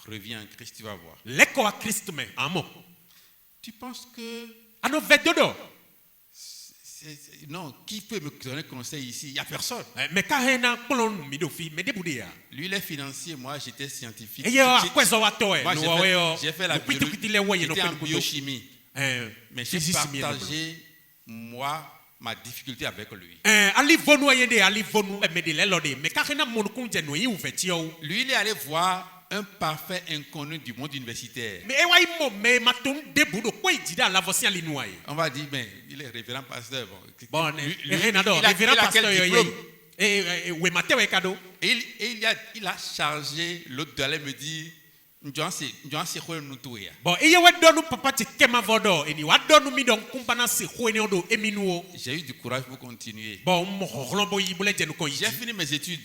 Reviens en Christ, tu vas voir. Tu penses que... Non, qui peut me donner conseil ici? Il n'y a personne. Lui, il est financier, moi j'étais scientifique. Moi, j'ai fait la biologie, j'étais en biochimie. Mais j'ai partagé, moi, ma difficulté avec lui. Lui, il est allé voir un parfait inconnu du monde universitaire. On va dire, mais il est révérend pasteur. Bon, il a quel diplôme? Et il a chargé l'autre d'aller me dire, j'ai eu du courage pour continuer. J'ai fini mes études.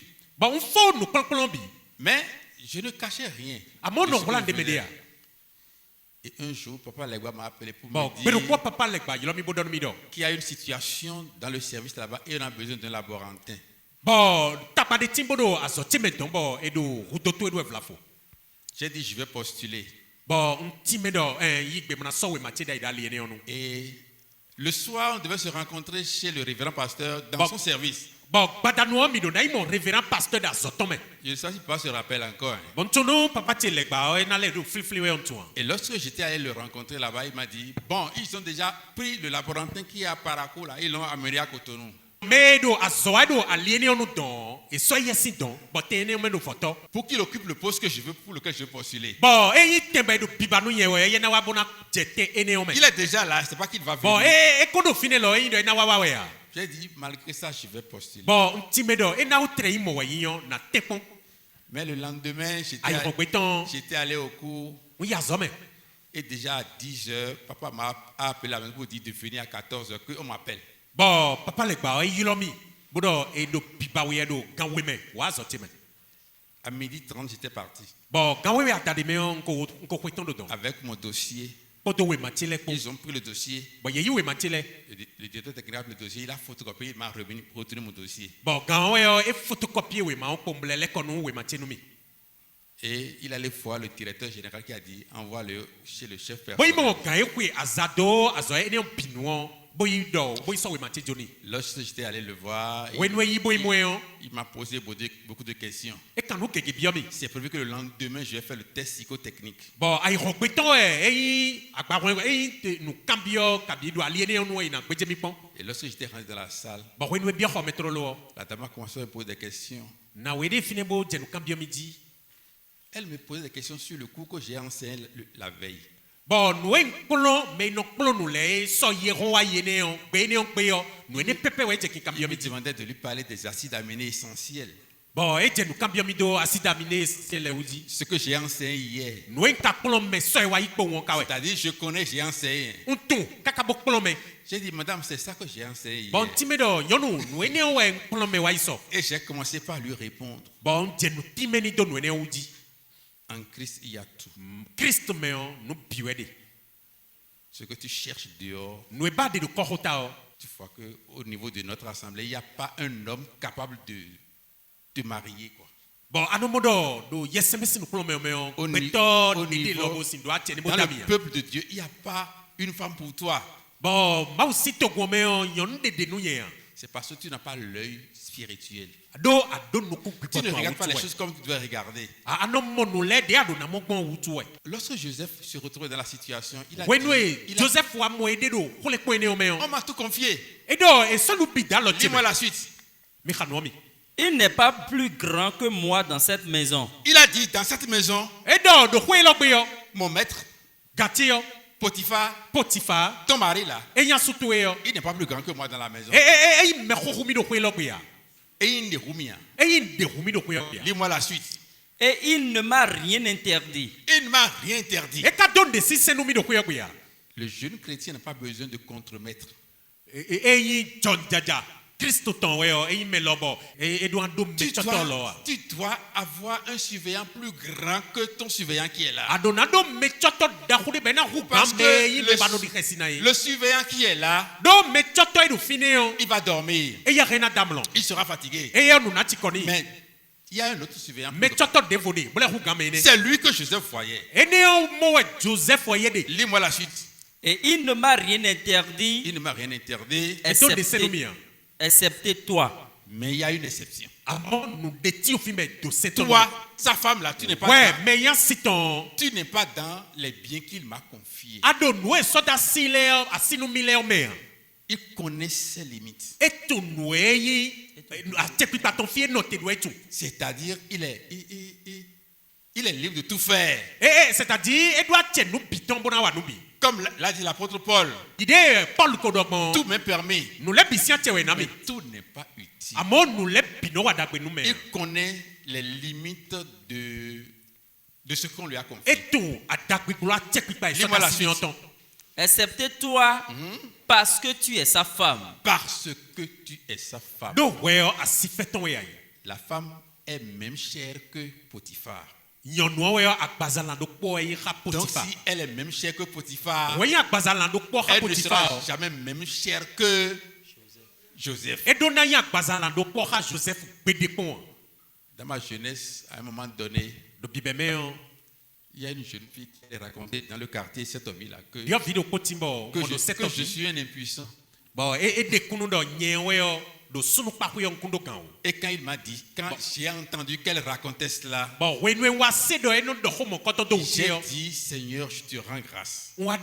Mais je ne cachais rien. Et un jour, Papa Legba m'a appelé pour me dire qu'il y a une situation dans le service là-bas et on a besoin d'un laborantin. J'ai dit, je vais postuler. Et le soir, on devait se rencontrer chez le révérend pasteur dans son service. Je ne sais pas si se rappelle encore. Et lorsque j'étais allé le rencontrer là-bas, il m'a dit, bon, ils ont déjà pris le laborantin qui est à Parakou, là, ils l'ont amené à Cotonou. Pour qu'il occupe le poste que je veux, pour lequel je veux postuler. Il est déjà là, c'est pas qu'il va venir. J'ai dit, malgré ça, je vais postuler. Mais le lendemain, j'étais allé au cours. Et déjà à 10h, papa m'a appelé à la maison pour dire de venir à 14h, qu'on m'appelle. À 12h30, j'étais parti. Avec mon dossier. Ils ont pris le dossier. Le directeur technique a pris le dossier, il a photocopié, il m'a retourné mon dossier. Et il allait voir le directeur général qui a dit, envoie-le chez le chef personnel. Lorsque j'étais allé le voir, il m'a posé beaucoup de questions. C'est prévu que le lendemain, je vais faire le test psychotechnique. Et lorsque j'étais rentré dans la salle, la dame a commencé à me poser des questions. Elle me posait des questions sur le cours que j'ai enseigné la veille. Il me demandait de lui parler des acides aminés essentiels. Ce que j'ai enseigné hier. C'est-à-dire, je connais, j'ai enseigné. J'ai dit, madame, c'est ça que j'ai enseigné hier. Et j'ai commencé par lui répondre. En Christ, il y a tout. Ce que tu cherches dehors, tu vois qu'au niveau de notre assemblée, il n'y a pas un homme capable de te marier, quoi. Dans le peuple de Dieu, il n'y a pas une femme pour toi. C'est parce que tu n'as pas l'œil spirituel. Tu ne ne regardes pas les choses comme tu dois regarder. Lorsque Joseph se retrouvait dans la situation, il a dit, on m'a tout confié. Dis-moi la suite. Il n'est pas plus grand que moi dans cette maison. Il a dit, dans cette maison, mon maître, Potiphar, ton mari là, il n'est pas plus grand que moi dans la maison. Lis-moi la suite. Et il ne m'a rien interdit. Il ne m'a rien interdit. Le jeune chrétien n'a pas besoin de contremaître. Tu dois avoir un surveillant plus grand que ton surveillant qui est là. Parce que le surveillant qui est là, il va dormir. Il sera fatigué. Mais il y a un autre surveillant. C'est lui que Joseph voyait. Lis-moi la suite. Et il ne m'a rien interdit. Il ne m'a rien interdit. Excepté toi. Mais il y a une exception. Toi, sa femme là, tu n'es pas dans les biens qu'il m'a confiés. Il connaît ses limites. C'est-à-dire, il est libre de tout faire. Comme l'a dit l'apôtre Paul, tout m'est permis, mais tout n'est pas utile. Il connaît les limites de ce qu'on lui a confié. Dis-moi la suite. Excepté toi, parce que tu es sa femme. Parce que tu es sa femme. La femme est même chère que Potiphar. Donc si elle est même chère que Potiphar, elle ne sera jamais même chère que Joseph. Dans ma jeunesse, à un moment donné, il y a une jeune fille qui a raconté dans le quartier cette ville-là que je suis un impuissant. Et quand il m'a dit, quand j'ai entendu qu'elle racontait cela, j'ai dit, Seigneur, je te rends grâce. Moi,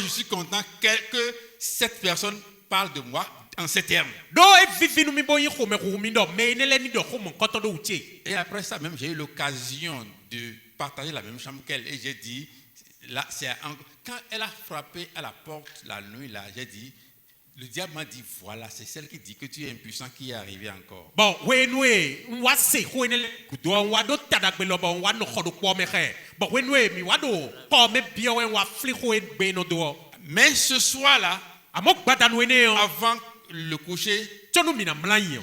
je suis content que cette personne parle de moi en ces termes. Et après ça même, j'ai eu l'occasion de partager la même chambre qu'elle. Et j'ai dit, là, quand elle a frappé à la porte la nuit, là, j'ai dit, le diable m'a dit, voilà, c'est celle qui dit que tu es impuissant qui est arrivée encore. Mais ce soir-là, avant le coucher,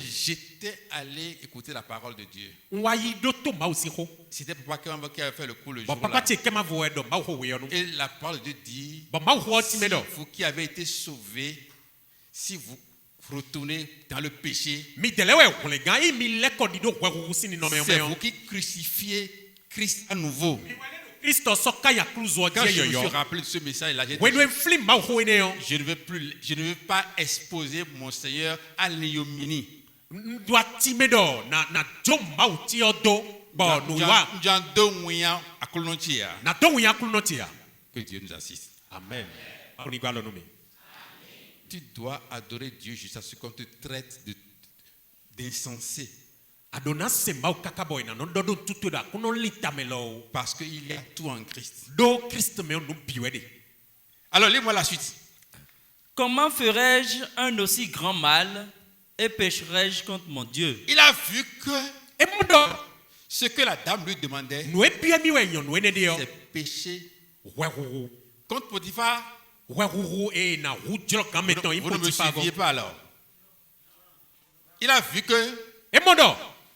j'étais allé écouter la parole de Dieu. C'était Papa qui avait fait le coup le jour-là. Et la parole de Dieu dit, vous qui avez été sauvés, si vous retournez dans le péché, c'est vous qui crucifiez Christ à nouveau. Quand je me suis rappelé de ce message-là, j'ai dit, je ne veux pas exposer mon Seigneur à l'ignominie. Que Dieu nous assiste. Amen. Tu dois adorer Dieu jusqu'à ce qu'on te traite d'insensé. Parce qu'il y a tout en Christ. Alors, lis-moi la suite. Comment ferais-je un aussi grand mal et pécherais-je contre mon Dieu? Il a vu que ce que la dame lui demandait, c'est péché contre Potiphar. Vous ne me suiviez pas alors. Il a vu que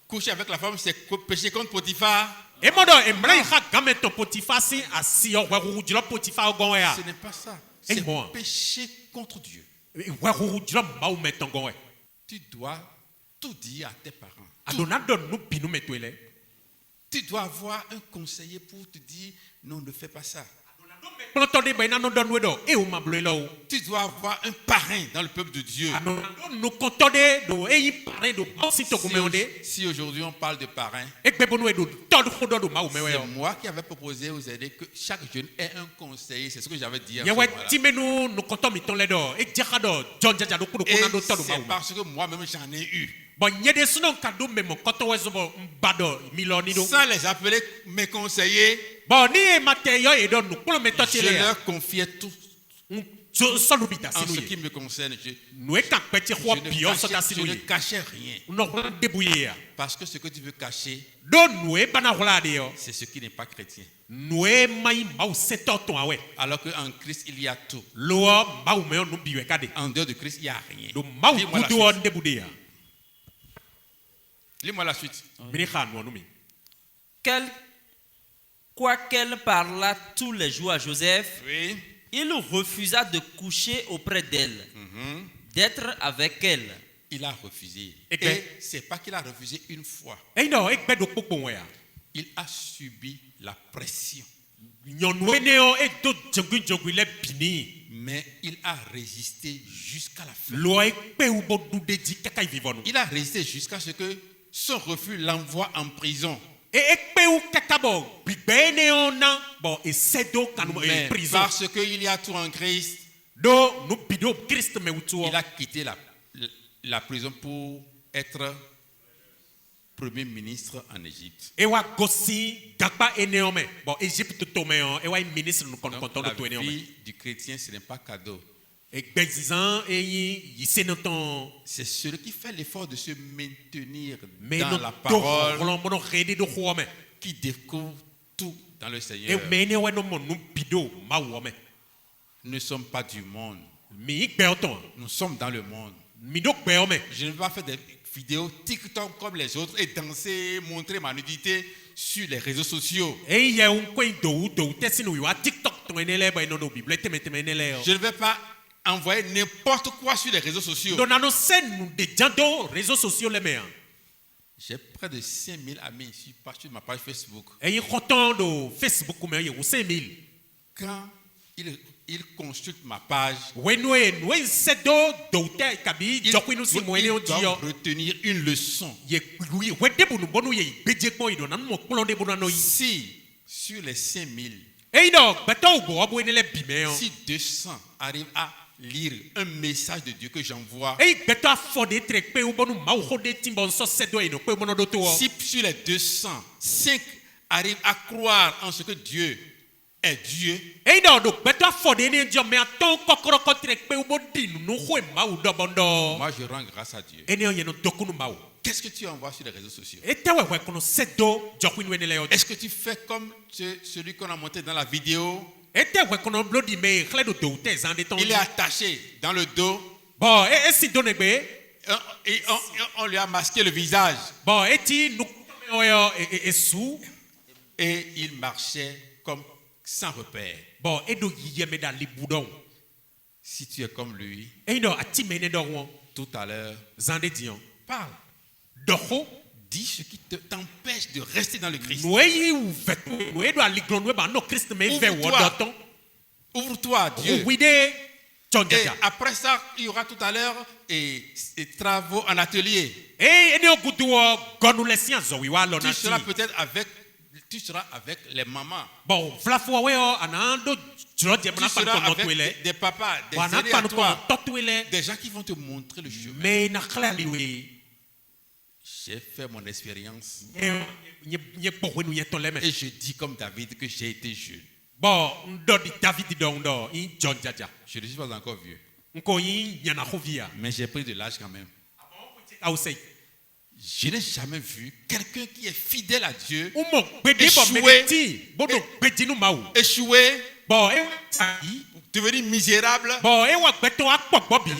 coucher avec la femme, c'est péché contre Potiphar. Ce n'est pas ça. C'est péché contre Dieu. Tu dois tout dire à tes parents. Tu dois avoir un conseiller pour te dire non, ne fais pas ça. Tu dois avoir un parrain dans le peuple de Dieu. Si aujourd'hui on parle de parrain, c'est moi qui avais proposé aux aînés que chaque jeune ait un conseiller. C'est ce que j'avais dit. Et c'est parce que moi-même j'en ai eu. Sans les appeler mes conseillers, je leur confiais tout. En ce qui me concerne, je ne cachais rien. Parce que ce que tu veux cacher, c'est ce qui n'est pas chrétien. Alors qu'en Christ, il y a tout. En dehors de Christ, il n'y a rien. Lis-moi la suite. Quoiqu'elle parlât tous les jours à Joseph, Oui. il refusa de coucher auprès d'elle, d'être avec elle. Il a refusé. Et c'est pas qu'il a refusé une fois. Il a subi la pression. Mais il a résisté jusqu'à la fin. Il a résisté jusqu'à ce que son refus l'envoie en prison. Mais parce qu'il y a tout en Christ, il a quitté la prison pour être premier ministre en Égypte. Donc, la vie du chrétien, ce n'est pas cadeau. C'est celui qui fait l'effort de se maintenir dans la parole, qui découvre tout dans le Seigneur. Nous ne sommes pas du monde. Nous sommes dans le monde. Je ne vais pas faire des vidéos TikTok comme les autres et danser, montrer ma nudité sur les réseaux sociaux. Je ne vais pas envoyer n'importe quoi sur les réseaux sociaux. J'ai près de 5000 amis sur ma page Facebook. Quand ils consultent ma page, ils doivent retenir une leçon. Si sur les 5000, si 200 arrivent à lire un message de Dieu que j'envoie, si sur les 200, 5 arrivent à croire en ce que Dieu est Dieu, moi je rends grâce à Dieu. Qu'est-ce que tu envoies sur les réseaux sociaux? Est-ce que tu fais comme celui qu'on a monté dans la vidéo? Il est attaché dans le dos. Et on lui a masqué le visage. Et il marchait comme sans repère. Si tu es comme lui, tout à l'heure, parle. Dis ce qui t'empêche de rester dans le Christ. Ouvre-toi à Dieu. Et après ça, il y aura tout à l'heure et travaux en atelier. Tu seras avec les mamans. Tu seras avec des papas, des aînés à toi, des gens qui vont te montrer le chemin. J'ai fait mon expérience. Et je dis comme David que j'ai été jeune. Je ne suis pas encore vieux. Mais j'ai pris de l'âge quand même. Je n'ai jamais vu quelqu'un qui est fidèle à Dieu échouer, devenir misérable.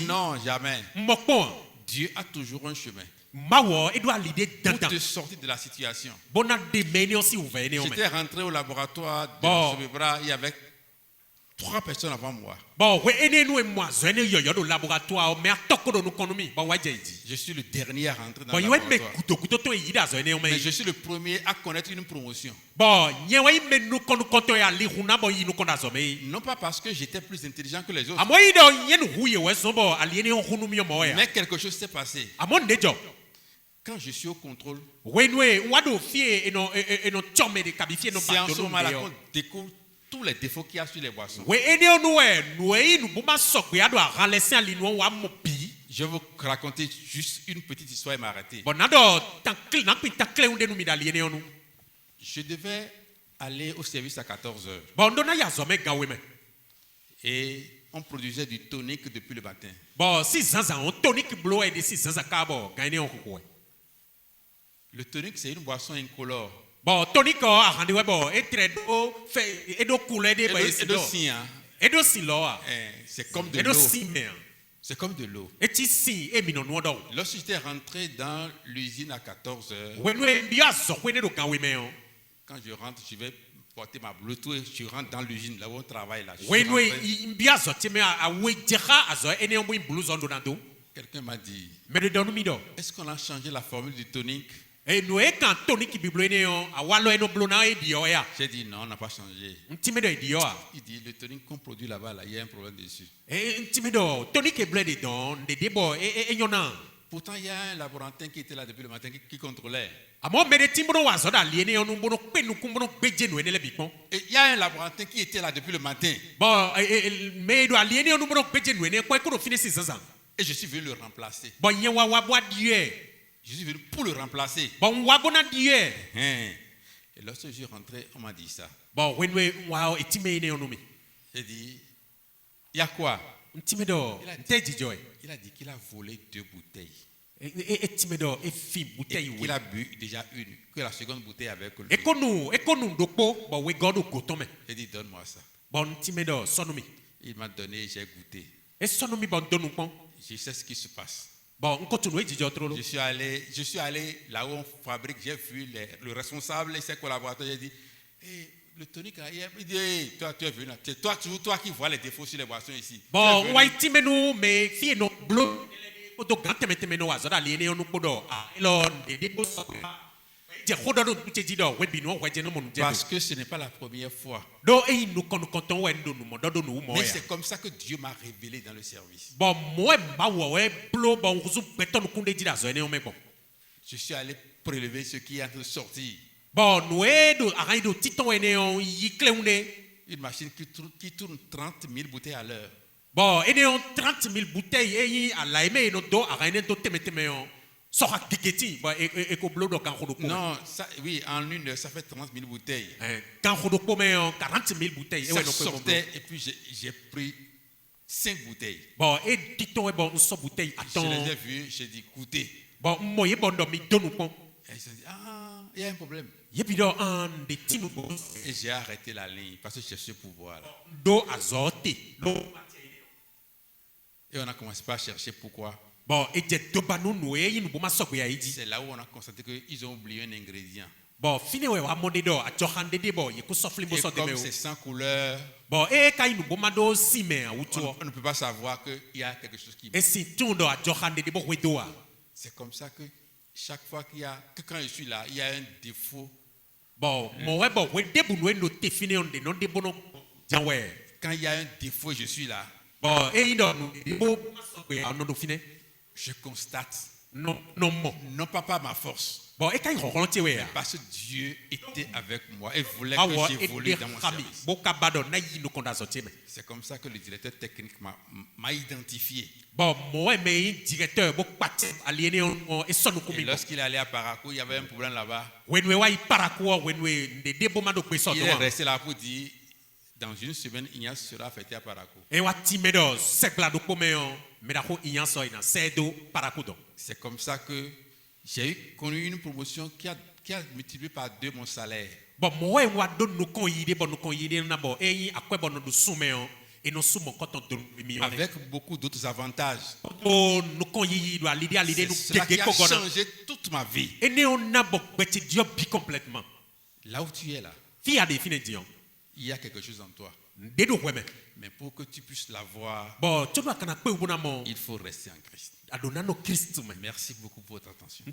Non, jamais. Dieu a toujours un chemin pour te sortir de la situation. J'étais rentré au laboratoire de Sobebra, il y avait 3 personnes avant moi. Je suis le dernier à rentrer dans le laboratoire. Mais je suis le premier à connaître une promotion. Non pas parce que j'étais plus intelligent que les autres. Mais quelque chose s'est passé. Quand je suis au contrôle, c'est en ce moment-là qu'on découvre tous les défauts qu'il y a sur les boissons. Je vais vous raconter juste une petite histoire et m'arrêter. Je devais aller au service à 14h. Et on produisait du tonic depuis le matin. Le tonic, c'est une boisson incolore. C'est comme de l'eau. C'est comme de l'eau. Lorsque j'étais rentré dans l'usine à 14h, quand je rentre, je vais porter ma Bluetooth et je rentre dans l'usine, là où on travaille. Là. Quelqu'un m'a dit, est-ce qu'on a changé la formule du tonic? J'ai dit non, on n'a pas changé. Il dit le tonic qu'on produit là-bas, là, il y a un problème dessus. Pourtant, il y a un laborantin qui était là depuis le matin qui contrôlait. Et il y a un laborantin qui était là depuis le matin. Et je suis venu le remplacer. Je suis venu pour le remplacer. Et lorsque je suis rentré, on m'a dit ça. J'ai dit, il y a quoi? Il a dit qu'il a volé 2 bouteilles. Il a bu déjà une, que la seconde bouteille avec lui. J'ai dit, donne-moi ça. Il m'a donné, j'ai goûté. Je sais ce qui se passe. Je suis allé là où on fabrique, j'ai vu le responsable et ses collaborateurs, j'ai dit, hey, le tonic, il dit, hey, toi tu es venu là, c'est toi qui vois les défauts sur les boissons ici. Parce que ce n'est pas la première fois. Mais c'est comme ça que Dieu m'a révélé dans le service. Je suis allé prélever ce qui est en train de sortir. Une machine qui tourne 30 000 bouteilles à l'heure. Non, ça, oui, en une heure, ça fait 30 000 bouteilles. Ça sortait et puis j'ai pris 5 bouteilles. Je les ai vues, j'ai dit, goûtez. Et ils ont dit, ah, il y a un problème. Et j'ai arrêté la ligne parce que j'ai ce pouvoir-là. Et on a commencé par chercher pourquoi. C'est là où on a constaté qu'ils ont oublié un ingrédient. Et comme c'est sans couleur, on ne peut pas savoir qu'il y a quelque chose qui manque. C'est comme ça que chaque fois que quand je suis là, il y a un défaut. Quand il y a un défaut, je suis là. Je constate. Non pas par ma force. Parce que Dieu était avec moi et voulait que j'évolue dans mon service. C'est comme ça que le directeur technique m'a identifié. Et lorsqu'il est allé à Parakou, il y avait un problème là-bas. Il est resté là pour dire, dans une semaine, Ignace sera affecté à Parakou. C'est comme ça que j'ai connu une promotion qui a multiplié par 2 mon salaire. Avec beaucoup d'autres avantages. C'est cela qui a changé toute ma vie. Là où tu es là, il y a quelque chose en toi. Mais pour que tu puisses l'avoir, il faut rester en Christ. Merci beaucoup pour votre attention.